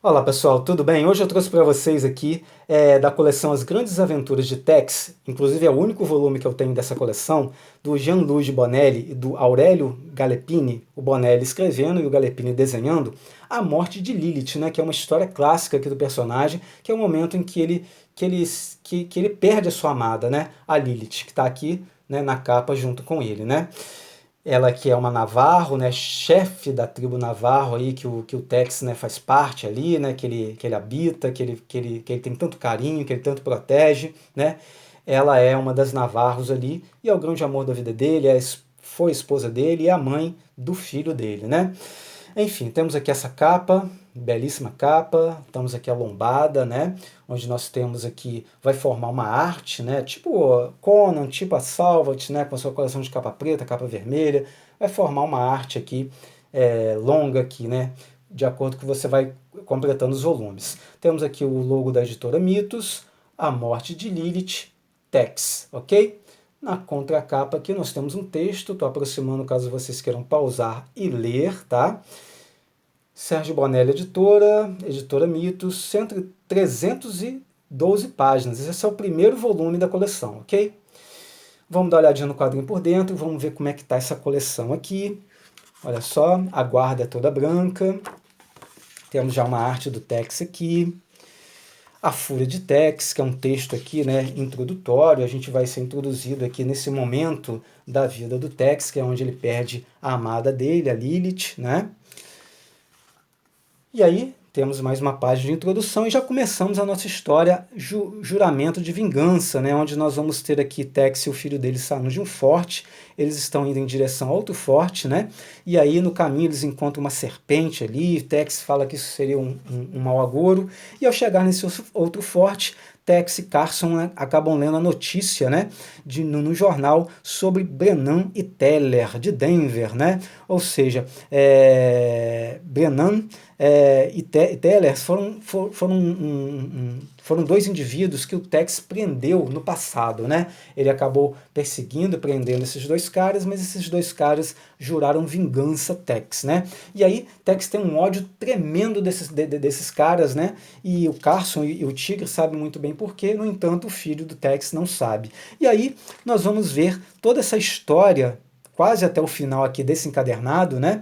Olá pessoal, tudo bem? Hoje eu trouxe para vocês aqui da coleção As Grandes Aventuras de Tex, inclusive é o único volume que eu tenho dessa coleção, do Jean-Louis Bonelli e do Aurélio Galepini, o Bonelli escrevendo e o Galepini desenhando, A Morte de Lilith, né, que é uma história clássica aqui do personagem, que é o momento em que ele perde a sua amada, né, a Lilith, que está aqui, né, na capa junto com ele, né? Ela que é uma Navarro, né, chefe da tribo Navarro aí, que o Tex, né, faz parte ali, né, que ele habita, que ele tem tanto carinho, que ele tanto protege, né? Ela é uma das Navarros ali e é o grande amor da vida dele, foi esposa dele e a mãe do filho dele, né? Enfim, temos aqui essa capa, belíssima capa, estamos aqui a lombada, né? Onde nós temos aqui, vai formar uma arte, né? Tipo Conan, tipo a Salvat, né? Com a sua coleção de capa preta, capa vermelha, vai formar uma arte aqui longa aqui, né? De acordo com que você vai completando os volumes. Temos aqui o logo da editora Mitos, A Morte de Lilith, Tex, ok? Na contracapa aqui nós temos um texto, estou aproximando caso vocês queiram pausar e ler, tá? Sérgio Bonelli, editora Mitos, 312 páginas. Esse é o primeiro volume da coleção, ok? Vamos dar uma olhadinha no quadrinho por dentro, vamos ver como é que está essa coleção aqui. Olha só, a guarda é toda branca. Temos já uma arte do Tex aqui. A Fúria de Tex, que é um texto aqui, né, introdutório. A gente vai ser introduzido aqui nesse momento da vida do Tex, que é onde ele perde a amada dele, a Lilith, né? E aí temos mais uma página de introdução e já começamos a nossa história Juramento de Vingança, né, onde nós vamos ter aqui Tex e o filho dele saindo de um forte, eles estão indo em direção a outro forte, né, e aí no caminho eles encontram uma serpente ali, Tex fala que isso seria um mau agouro, e ao chegar nesse outro forte, Tex e Carson, né, acabam lendo a notícia, né, no jornal sobre Brennan e Teller, de Denver, né? Ou seja, Brennan e Teller foram dois indivíduos que o Tex prendeu no passado, né? Ele acabou perseguindo, prendendo esses dois caras, mas esses dois caras juraram vingança a Tex, né? E aí Tex tem um ódio tremendo desses caras, né? E o Carson e o Tigre sabem muito bem por quê, no entanto o filho do Tex não sabe. E aí nós vamos ver toda essa história quase até o final aqui desse encadernado, né,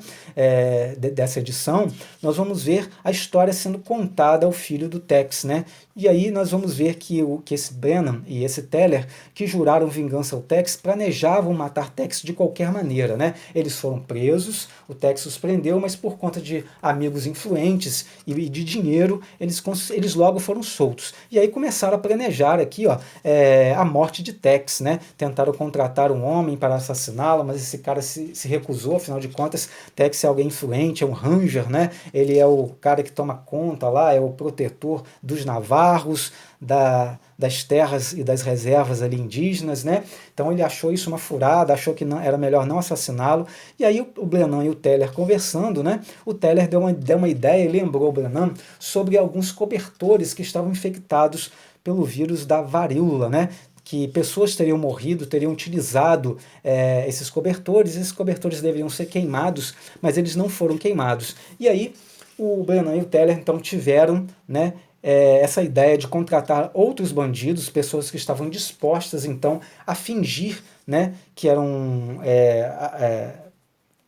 dessa edição, nós vamos ver a história sendo contada ao filho do Tex, né, e aí nós vamos ver que esse Brennan e esse Teller, que juraram vingança ao Tex, planejavam matar Tex de qualquer maneira, né, eles foram presos, o Tex os prendeu, mas por conta de amigos influentes e de dinheiro, eles logo foram soltos, e aí começaram a planejar aqui, ó, a morte de Tex, né, tentaram contratar um homem para assassiná-lo, mas esse cara se recusou, afinal de contas, Tex é alguém influente, é um ranger, né? Ele é o cara que toma conta lá, é o protetor dos navarros, das terras e das reservas ali indígenas, né? Então ele achou isso uma furada, achou que não, era melhor não assassiná-lo, e aí o Brennan e o Teller conversando, né? O Teller deu uma ideia e lembrou o Brennan sobre alguns cobertores que estavam infectados pelo vírus da varíola, né? Que pessoas teriam morrido, teriam utilizado esses cobertores deveriam ser queimados, mas eles não foram queimados. E aí o Brennan e o Teller então tiveram, né, essa ideia de contratar outros bandidos, pessoas que estavam dispostas então a fingir, né, que eram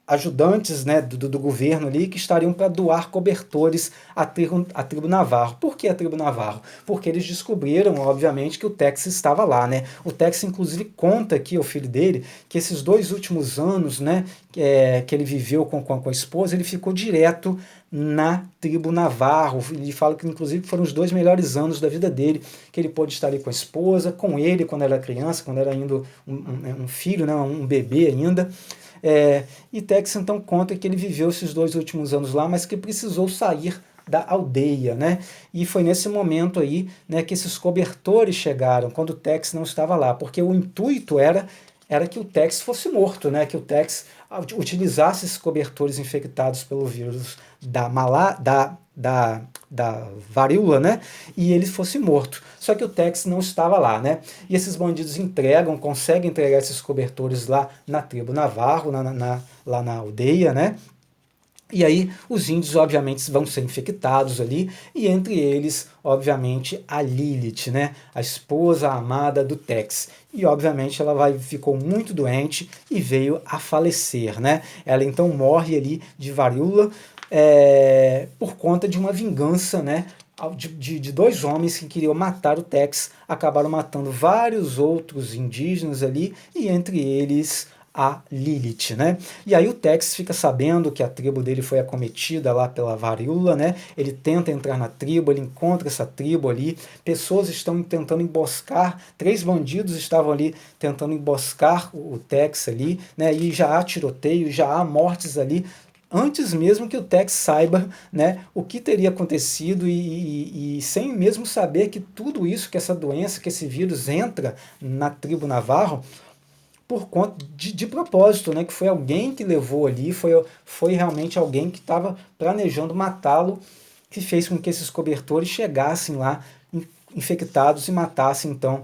ajudantes, né, do governo ali que estariam para doar cobertores à tribo Navarro. Por que a tribo Navarro? Porque eles descobriram, obviamente, que o Tex estava lá, né? O Tex, inclusive, conta aqui ao filho dele que esses 2 últimos anos, né, que ele viveu com a esposa, ele ficou direto na tribo Navarro. Ele fala que, inclusive, foram os 2 melhores anos da vida dele, que ele pôde estar ali com a esposa, com ele quando era criança, quando era ainda um filho, né, um bebê ainda. E Tex então conta que ele viveu esses 2 últimos anos lá, mas que precisou sair da aldeia, né? E foi nesse momento aí, né, que esses cobertores chegaram, quando o Tex não estava lá, porque o intuito era que o Tex fosse morto, né? Que o Tex utilizasse esses cobertores infectados pelo vírus da varíola, né? E ele fosse morto. Só que o Tex não estava lá, né? E esses bandidos conseguem entregar esses cobertores lá na tribo Navarro, lá na aldeia, né? E aí os índios, obviamente, vão ser infectados ali, e entre eles, obviamente, a Lilith, né? A esposa amada do Tex. E, obviamente, ficou muito doente e veio a falecer, né? Ela, então, morre ali de varíola por conta de uma vingança, né? De dois homens que queriam matar o Tex, acabaram matando vários outros indígenas ali, e entre eles a Lilith, né? E aí o Tex fica sabendo que a tribo dele foi acometida lá pela varíola, né? Ele tenta entrar na tribo, ele encontra essa tribo ali, pessoas estão tentando emboscar, 3 bandidos estavam ali tentando emboscar o Tex ali, né? E já há tiroteio, já há mortes ali, antes mesmo que o Tex saiba, né, o que teria acontecido e sem mesmo saber que tudo isso, que essa doença, que esse vírus entra na tribo Navarro, por conta de propósito, né? Que foi alguém que levou ali, foi realmente alguém que estava planejando matá-lo, que fez com que esses cobertores chegassem lá infectados e matassem então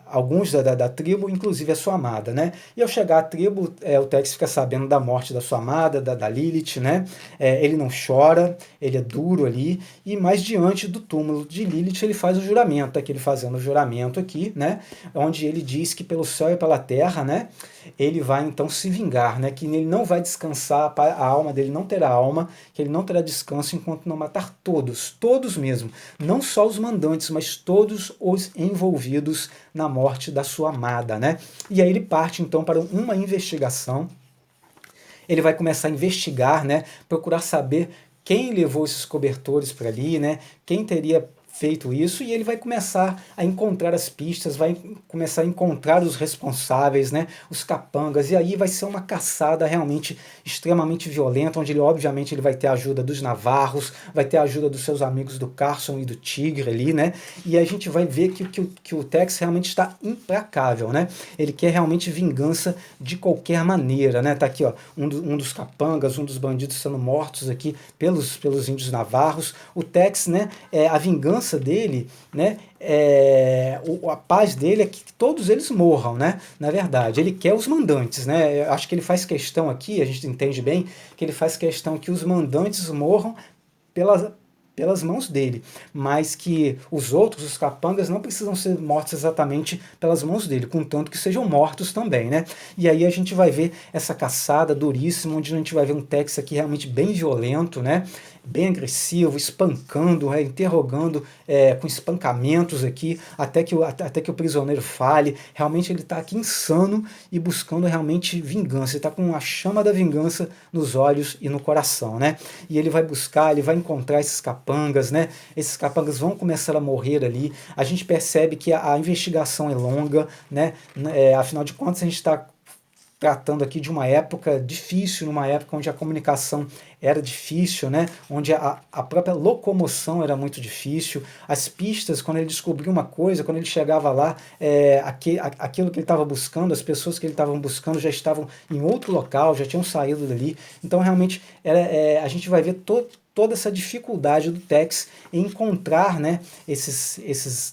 alguns da tribo, inclusive a sua amada, né? E ao chegar à tribo, o Tex fica sabendo da morte da sua amada, da Lilith, né? Ele não chora, ele é duro ali, e mais diante do túmulo de Lilith ele faz o juramento, aqui ele fazendo o juramento aqui, né? Onde ele diz que pelo céu e pela terra, né? Ele vai então se vingar, né? Que ele não vai descansar, a alma dele não terá alma, que ele não terá descanso enquanto não matar todos mesmo, não só os mandantes, mas todos os envolvidos na morte da sua amada, né? E aí ele parte então para uma investigação. Ele vai começar a investigar, né? Procurar saber quem levou esses cobertores para ali, né? Quem teria feito isso, e ele vai começar a encontrar as pistas, vai começar a encontrar os responsáveis, né, os capangas, e aí vai ser uma caçada realmente extremamente violenta, onde ele obviamente ele vai ter a ajuda dos navarros, vai ter a ajuda dos seus amigos do Carson e do Tigre ali, né, e a gente vai ver que o Tex realmente está implacável, né, ele quer realmente vingança de qualquer maneira, né, tá aqui, ó, um dos capangas, um dos bandidos sendo mortos aqui pelos índios navarros, o Tex, né, a vingança dele, né, a paz dele é que todos eles morram, né, na verdade, ele quer os mandantes, né, eu acho que ele faz questão aqui, a gente entende bem, que ele faz questão que os mandantes morram pelas mãos dele, mas que os outros, os capangas, não precisam ser mortos exatamente pelas mãos dele, contanto que sejam mortos também, né? E aí a gente vai ver essa caçada duríssima, onde a gente vai ver um Tex aqui realmente bem violento, né? Bem agressivo, espancando, interrogando com espancamentos aqui, até que o prisioneiro fale. Realmente ele está aqui insano e buscando realmente vingança. Ele está com a chama da vingança nos olhos e no coração, né? E ele vai buscar, ele vai encontrar esses capangas, né? Esses capangas vão começar a morrer ali. A gente percebe que a investigação é longa, né? Afinal de contas, a gente está tratando aqui de uma época difícil, numa época onde a comunicação era difícil, né? Onde a própria locomoção era muito difícil, as pistas, quando ele descobriu uma coisa, quando ele chegava lá, aquilo que ele estava buscando, as pessoas que ele estava buscando já estavam em outro local, já tinham saído dali, então realmente a gente vai ver toda essa dificuldade do Tex em encontrar, né,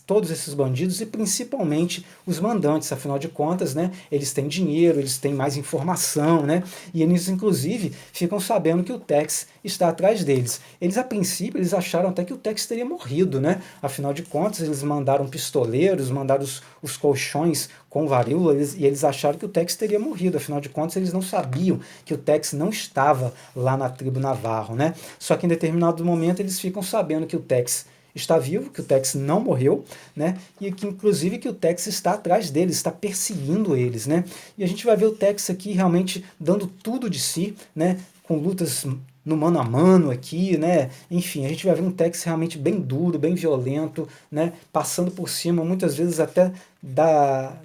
todos esses bandidos e principalmente os mandantes, afinal de contas, né, eles têm dinheiro, eles têm mais informação, né, e eles inclusive ficam sabendo que o Tex está atrás deles. Eles a princípio eles acharam até que o Tex teria morrido, né, afinal de contas eles mandaram pistoleiros, mandaram os colchões com varíola, e eles acharam que o Tex teria morrido, afinal de contas eles não sabiam que o Tex não estava lá na tribo Navarro, né? Só que em determinado momento eles ficam sabendo que o Tex está vivo, que o Tex não morreu, né? E que inclusive que o Tex está atrás deles, está perseguindo eles, né? E a gente vai ver o Tex aqui realmente dando tudo de si, né? Com lutas no mano a mano aqui, né? Enfim, a gente vai ver um Tex realmente bem duro, bem violento, né? Passando por cima, muitas vezes até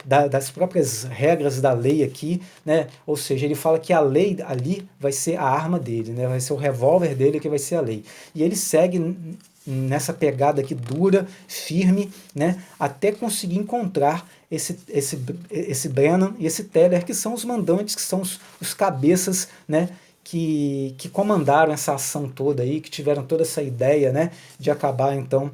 das próprias regras da lei aqui, né? Ou seja, ele fala que a lei ali vai ser a arma dele, né? Vai ser o revólver dele que vai ser a lei. E ele segue nessa pegada aqui dura, firme, né? Até conseguir encontrar esse Brennan e esse Teller, que são os mandantes, que são os cabeças, né? Que comandaram essa ação toda aí, que tiveram toda essa ideia, né, de acabar então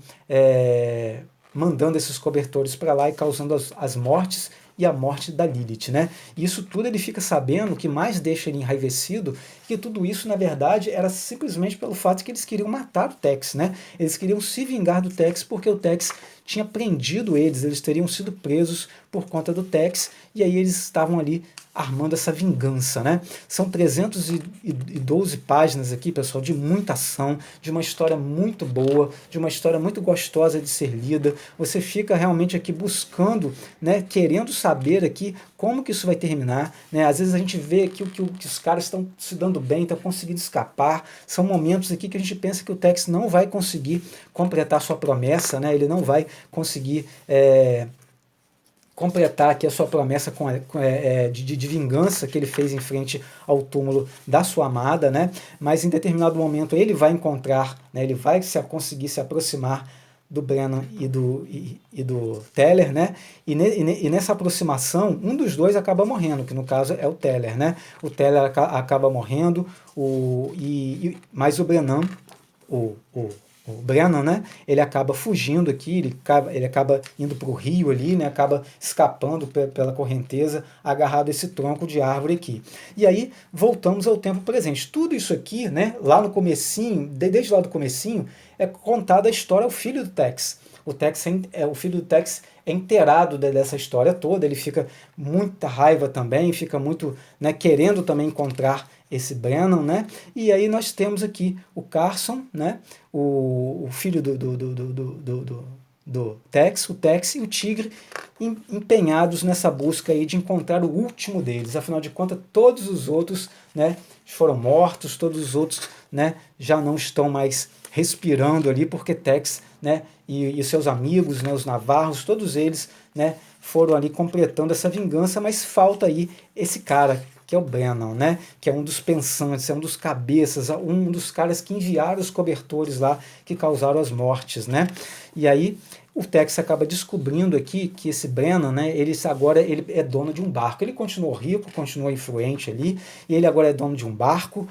mandando esses cobertores para lá e causando as mortes e a morte da Lilith, né? E isso tudo ele fica sabendo, o que mais deixa ele enraivecido que tudo isso, na verdade, era simplesmente pelo fato de que eles queriam matar o Tex, né? Eles queriam se vingar do Tex porque o Tex tinha prendido eles teriam sido presos por conta do Tex, e aí eles estavam ali armando essa vingança, né? São 312 páginas aqui, pessoal, de muita ação, de uma história muito boa, de uma história muito gostosa de ser lida. Você fica realmente aqui buscando, né, querendo saber aqui como que isso vai terminar, né? Às vezes a gente vê aqui que os caras estão se dando bem, estão conseguindo escapar. São momentos aqui que a gente pensa que o Tex não vai conseguir completar sua promessa, né? Ele não vai conseguir completar aqui a sua promessa de vingança que ele fez em frente ao túmulo da sua amada, né? Mas em determinado momento ele vai encontrar, né? Ele vai conseguir se aproximar do Brennan e do Teller, né? E nessa aproximação, um dos dois acaba morrendo, que no caso é o Teller, né? O Teller acaba morrendo, mas o Brennan, o Brennan, né, ele acaba fugindo aqui, ele acaba indo para o rio ali, né, acaba escapando pela correnteza, agarrado a esse tronco de árvore aqui. E aí voltamos ao tempo presente. Tudo isso aqui, né, lá no comecinho, desde lá do comecinho, é contada a história ao filho do Tex. O filho do Tex é inteirado dessa história toda, ele fica muita raiva também, fica muito, né, querendo também encontrar esse Brennan, né? E aí nós temos aqui o Carson, né? O filho do Tex, o Tex e o Tigre empenhados nessa busca aí de encontrar o último deles. Afinal de contas, todos os outros, né, foram mortos, todos os outros, né, já não estão mais respirando ali, porque Tex, né, e seus amigos, né, os navarros, todos eles, né, foram ali completando essa vingança, mas falta aí esse cara, que é o Brennan, né, que é um dos pensantes, é um dos cabeças, um dos caras que enviaram os cobertores lá, que causaram as mortes, né. E aí o Tex acaba descobrindo aqui que esse Brennan, né, ele é dono de um barco. Ele continuou rico, continuou influente ali, e ele agora é dono de um barco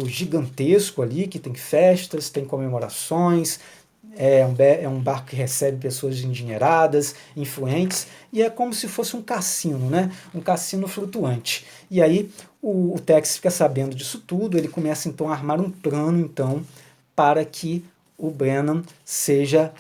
gigantesco ali, que tem festas, tem comemorações, é um barco que recebe pessoas endinheiradas, influentes, e é como se fosse um cassino, né? Um cassino flutuante. E aí o Tex fica sabendo disso tudo, ele começa então a armar um plano então para que o Brennan seja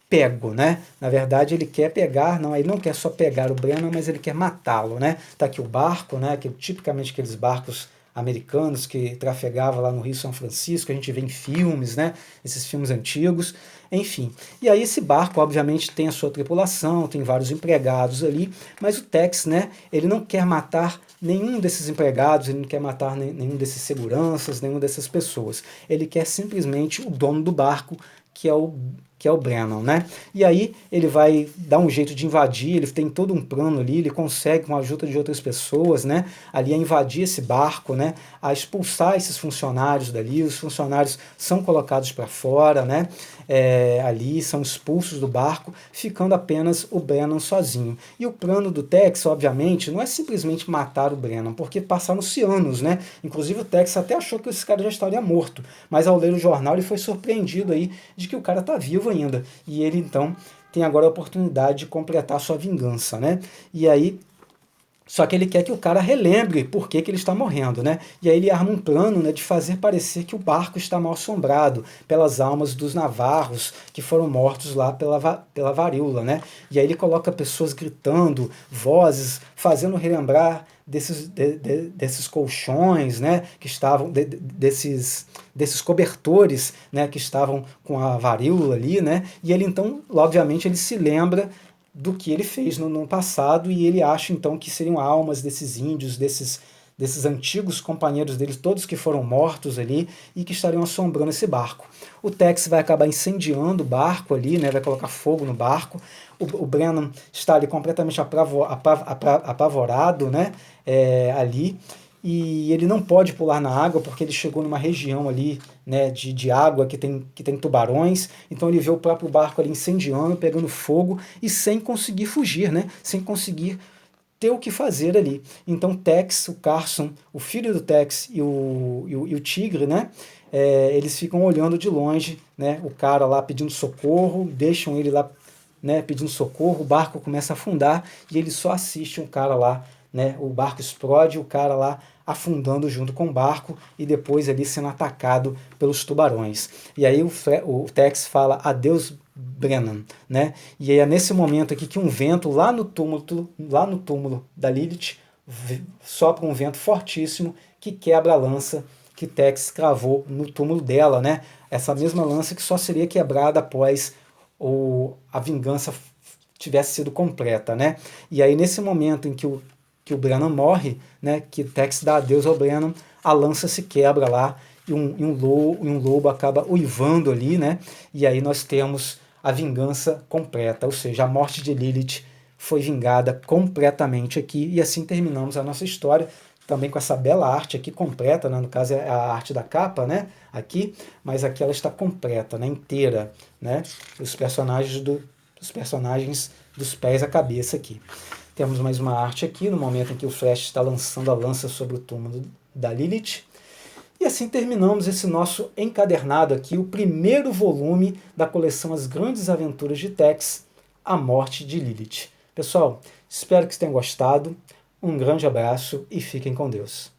pego, né? Na verdade, ele quer pegar, não, ele não quer só pegar o Brennan, mas ele quer matá-lo, né? Tá aqui o barco, né? Que tipicamente aqueles barcos americanos que trafegavam lá no Rio São Francisco, a gente vê em filmes, né? Esses filmes antigos, enfim. E aí esse barco, obviamente, tem a sua tripulação, tem vários empregados ali, mas o Tex, né? Ele não quer matar nenhum desses empregados, ele não quer matar nenhum desses seguranças, nenhum dessas pessoas. Ele quer simplesmente o dono do barco, que é o Brennan, né? E aí ele vai dar um jeito de invadir, ele tem todo um plano ali, ele consegue, com a ajuda de outras pessoas, né, ali a invadir esse barco, né, a expulsar esses funcionários dali, os funcionários são colocados para fora, né, ali são expulsos do barco, ficando apenas o Brennan sozinho. E o plano do Tex, obviamente, não é simplesmente matar o Brennan, porque passaram-se anos, né, inclusive o Tex até achou que esse cara já estaria morto, mas ao ler o jornal ele foi surpreendido aí de que o cara está vivo ainda, e ele então tem agora a oportunidade de completar sua vingança, né? E aí, só que ele quer que o cara relembre por que ele está morrendo, né? E aí ele arma um plano, né, de fazer parecer que o barco está mal assombrado pelas almas dos navarros que foram mortos lá pela varíola, né? E aí ele coloca pessoas gritando, vozes, fazendo relembrar desses colchões, né, que estavam, desses cobertores, né, que estavam com a varíola ali, né? E ele então, obviamente, ele se lembra do que ele fez no passado, e ele acha então que seriam almas desses índios, desses antigos companheiros dele, todos que foram mortos ali e que estariam assombrando esse barco. O Tex vai acabar incendiando o barco ali, né, vai colocar fogo no barco. O Brennan está ali completamente apavorado, né, ali, e ele não pode pular na água porque ele chegou numa região ali, né, de água que tem tubarões, então ele vê o próprio barco ali incendiando, pegando fogo e sem conseguir fugir, né, sem conseguir ter o que fazer ali. Então Tex, o Carson, o filho do Tex e o Tigre, né, eles ficam olhando de longe, né, o cara lá pedindo socorro, deixam ele lá, né, pedindo socorro, o barco começa a afundar e ele só assiste um cara lá, né, o barco explode, o cara lá afundando junto com o barco e depois ali sendo atacado pelos tubarões. E aí o Tex fala adeus Brennan, né? E aí é nesse momento aqui que um vento lá no túmulo da Lilith sopra um vento fortíssimo que quebra a lança que Tex cravou no túmulo dela, né? Essa mesma lança que só seria quebrada após a vingança tivesse sido completa, né? E aí nesse momento em que o Brennan morre, né, que Tex dá adeus ao Brennan, a lança se quebra lá e um lobo acaba uivando ali, né? E aí nós temos a vingança completa, ou seja, a morte de Lilith foi vingada completamente aqui, e assim terminamos a nossa história, também com essa bela arte aqui completa, né? No caso é a arte da capa, né? Aqui, mas aqui ela está completa, né? Inteira, né? Os personagens dos pés à cabeça aqui. Temos mais uma arte aqui, no momento em que o Flash está lançando a lança sobre o túmulo da Lilith. E assim terminamos esse nosso encadernado aqui, o primeiro volume da coleção As Grandes Aventuras de Tex, A Morte de Lilith. Pessoal, espero que vocês tenham gostado. Um grande abraço e fiquem com Deus.